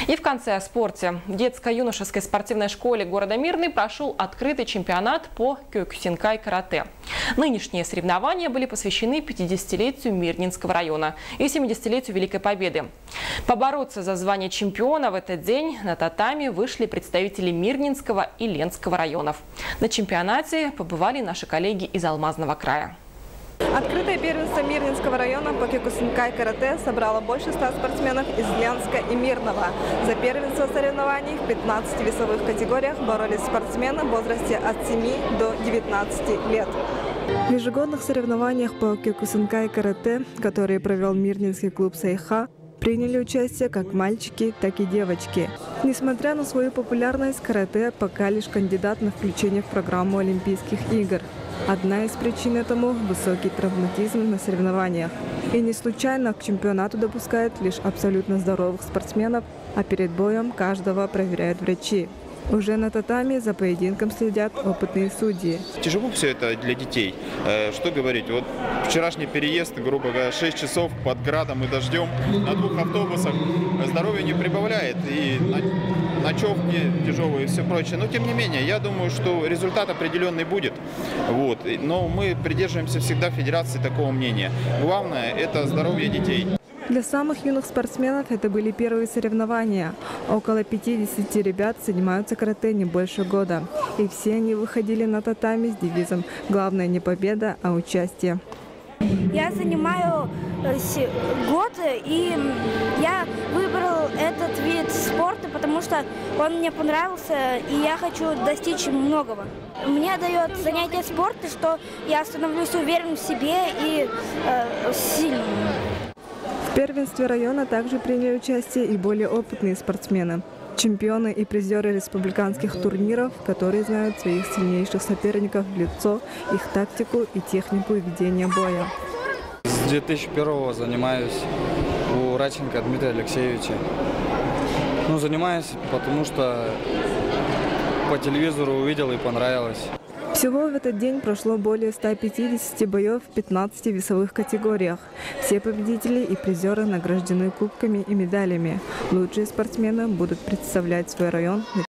И в конце о спорте. В детско-юношеской спортивной школе города Мирный прошел открытый чемпионат по кёкусинкай карате. Нынешние соревнования были посвящены 50-летию Мирнинского района и 70-летию Великой Победы. Побороться за звание чемпиона в этот день на татами вышли представители Мирнинского и Ленского районов. На чемпионате побывали наши коллеги из Алмазного края. Открытое первенство Мирнинского района по кёкусинкай карате собрало больше 100 спортсменов из Ленска и Мирного. За первенство соревнований в 15 весовых категориях боролись спортсмены в возрасте от 7 до 19 лет. В ежегодных соревнованиях по кёкусинкай карате, которые провел Мирнинский клуб «Сайха», приняли участие как мальчики, так и девочки. Несмотря на свою популярность, карате пока лишь кандидат на включение в программу Олимпийских игр. Одна из причин этому – высокий травматизм на соревнованиях. И не случайно к чемпионату допускают лишь абсолютно здоровых спортсменов, а перед боем каждого проверяют врачи. Уже на татами за поединком следят опытные судьи. Тяжело все это для детей. Что говорить, вот вчерашний переезд, грубо говоря, 6 часов под градом и дождем на 2 автобусах здоровье не прибавляет. И ночевки тяжелые и все прочее. Но тем не менее, я думаю, что результат определенный будет. Вот. Но мы придерживаемся всегда федерации такого мнения. Главное – это здоровье детей. Для самых юных спортсменов это были первые соревнования. Около 50 ребят занимаются карате не больше года. И все они выходили на татами с девизом «Главное не победа, а участие». Я занимаю год, и я выбрал этот вид спорта, потому что он мне понравился, и я хочу достичь многого. Мне дает занятие спорта, что я становлюсь уверенным в себе и сильным. В первенстве района также приняли участие и более опытные спортсмены. Чемпионы и призеры республиканских турниров, которые знают своих сильнейших соперников в лицо, их тактику и технику ведения боя. С 2001-го занимаюсь у Радченко Дмитрия Алексеевича. Занимаюсь, потому что по телевизору увидел и понравилось. Всего в этот день прошло более 150 боев в 15 весовых категориях. Все победители и призеры награждены кубками и медалями. Лучшие спортсмены будут представлять свой район на